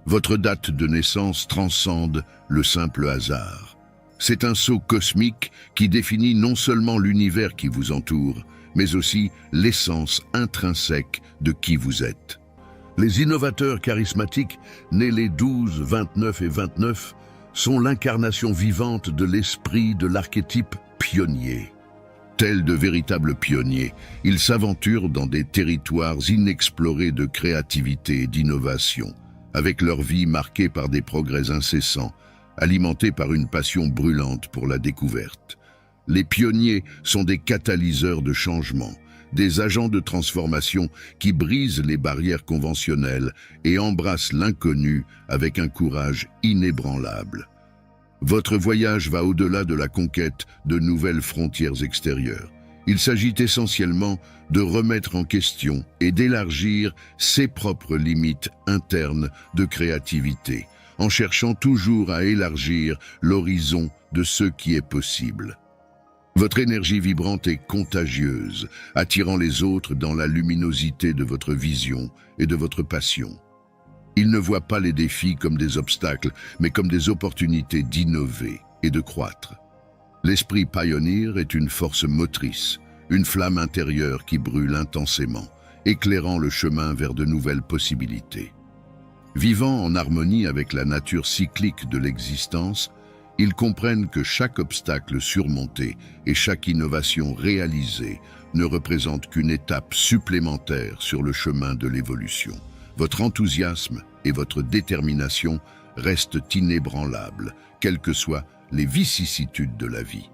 Votre date de naissance transcende le simple hasard. C'est un sceau cosmique qui définit non seulement l'univers qui vous entoure, mais aussi l'essence intrinsèque de qui vous êtes. Les innovateurs charismatiques, nés les 12, 29 et 29, sont l'incarnation vivante de l'esprit de l'archétype pionnier. Tels de véritables pionniers, ils s'aventurent dans des territoires inexplorés de créativité et d'innovation, avec leur vie marquée par des progrès incessants, alimentés par une passion brûlante pour la découverte. Les pionniers sont des catalyseurs de changement, des agents de transformation qui brisent les barrières conventionnelles et embrassent l'inconnu avec un courage inébranlable. Votre voyage va au-delà de la conquête de nouvelles frontières extérieures. Il s'agit essentiellement de remettre en question et d'élargir ses propres limites internes de créativité, en cherchant toujours à élargir l'horizon de ce qui est possible. Votre énergie vibrante est contagieuse, attirant les autres dans la luminosité de votre vision et de votre passion. Ils ne voient pas les défis comme des obstacles, mais comme des opportunités d'innover et de croître. L'esprit pioneer est une force motrice, une flamme intérieure qui brûle intensément, éclairant le chemin vers de nouvelles possibilités. Vivant en harmonie avec la nature cyclique de l'existence, ils comprennent que chaque obstacle surmonté et chaque innovation réalisée ne représente qu'une étape supplémentaire sur le chemin de l'évolution. Votre enthousiasme et votre détermination restent inébranlables, quelles que soient les vicissitudes de la vie.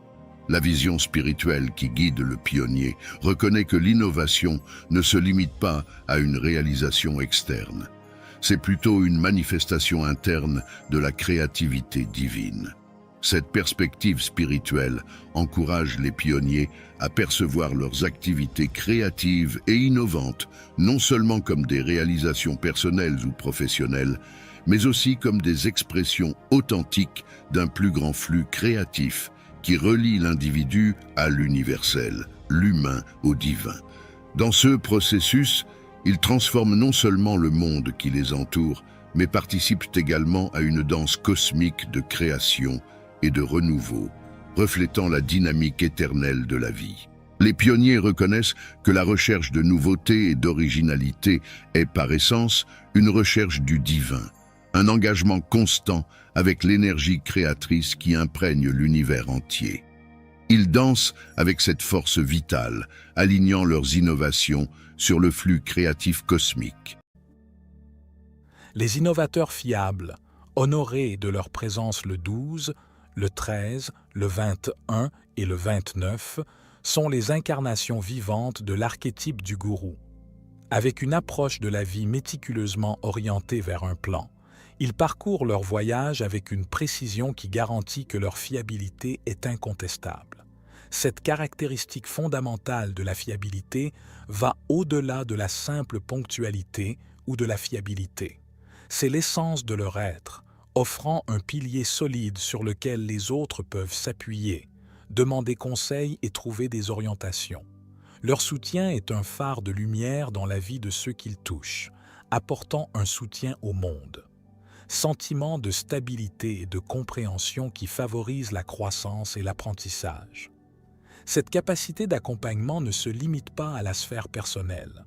La vision spirituelle qui guide le pionnier reconnaît que l'innovation ne se limite pas à une réalisation externe. C'est plutôt une manifestation interne de la créativité divine. Cette perspective spirituelle encourage les pionniers à percevoir leurs activités créatives et innovantes, non seulement comme des réalisations personnelles ou professionnelles, mais aussi comme des expressions authentiques d'un plus grand flux créatif qui relie l'individu à l'universel, l'humain au divin. Dans ce processus, ils transforment non seulement le monde qui les entoure, mais participent également à une danse cosmique de création et de renouveau, reflétant la dynamique éternelle de la vie. Les pionniers reconnaissent que la recherche de nouveauté et d'originalité est par essence une recherche du divin, un engagement constant avec l'énergie créatrice qui imprègne l'univers entier. Ils dansent avec cette force vitale, alignant leurs innovations sur le flux créatif cosmique. Les innovateurs fiables, honorés de leur présence le 12, le 13, le 21 et le 29, sont les incarnations vivantes de l'archétype du gourou. Avec une approche de la vie méticuleusement orientée vers un plan, ils parcourent leur voyage avec une précision qui garantit que leur fiabilité est incontestable. Cette caractéristique fondamentale de la fiabilité va au-delà de la simple ponctualité ou de la fiabilité. C'est l'essence de leur être, offrant un pilier solide sur lequel les autres peuvent s'appuyer, demander conseil et trouver des orientations. Leur soutien est un phare de lumière dans la vie de ceux qu'ils touchent, apportant un soutien au monde. Sentiment de stabilité et de compréhension qui favorise la croissance et l'apprentissage. Cette capacité d'accompagnement ne se limite pas à la sphère personnelle.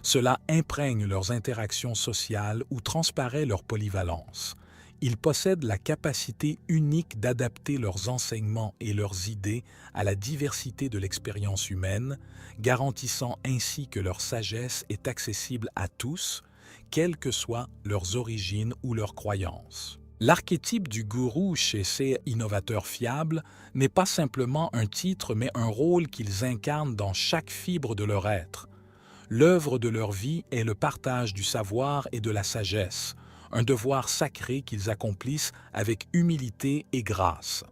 Cela imprègne leurs interactions sociales où transparaît leur polyvalence. Ils possèdent la capacité unique d'adapter leurs enseignements et leurs idées à la diversité de l'expérience humaine, garantissant ainsi que leur sagesse est accessible à tous, quelles que soient leurs origines ou leurs croyances. L'archétype du gourou chez ces innovateurs fiables n'est pas simplement un titre mais un rôle qu'ils incarnent dans chaque fibre de leur être. L'œuvre de leur vie est le partage du savoir et de la sagesse, un devoir sacré qu'ils accomplissent avec humilité et grâce.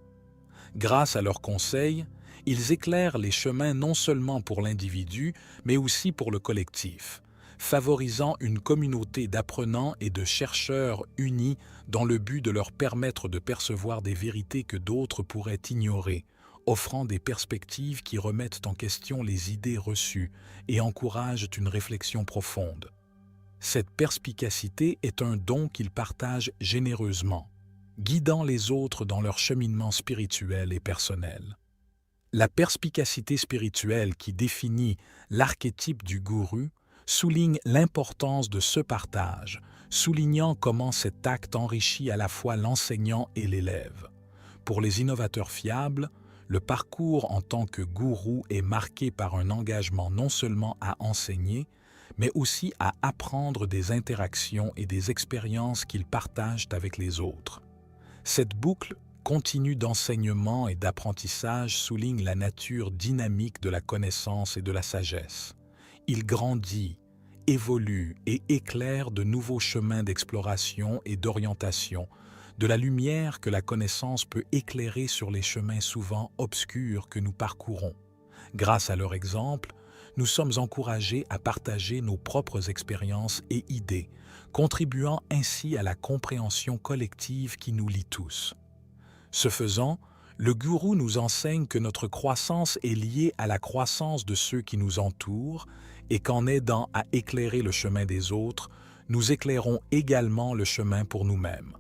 Grâce à leurs conseils, ils éclairent les chemins non seulement pour l'individu, mais aussi pour le collectif, favorisant une communauté d'apprenants et de chercheurs unis dans le but de leur permettre de percevoir des vérités que d'autres pourraient ignorer, offrant des perspectives qui remettent en question les idées reçues et encouragent une réflexion profonde. Cette perspicacité est un don qu'ils partagent généreusement, guidant les autres dans leur cheminement spirituel et personnel. La perspicacité spirituelle qui définit l'archétype du gourou souligne l'importance de ce partage, soulignant comment cet acte enrichit à la fois l'enseignant et l'élève. Pour les innovateurs fiables, le parcours en tant que gourou est marqué par un engagement non seulement à enseigner, mais aussi à apprendre des interactions et des expériences qu'ils partagent avec les autres. Cette boucle continue d'enseignement et d'apprentissage souligne la nature dynamique de la connaissance et de la sagesse. Il grandit, évolue et éclaire de nouveaux chemins d'exploration et d'orientation, de la lumière que la connaissance peut éclairer sur les chemins souvent obscurs que nous parcourons. Grâce à leur exemple, nous sommes encouragés à partager nos propres expériences et idées, contribuant ainsi à la compréhension collective qui nous lie tous. Ce faisant, le gourou nous enseigne que notre croissance est liée à la croissance de ceux qui nous entourent et qu'en aidant à éclairer le chemin des autres, nous éclairons également le chemin pour nous-mêmes.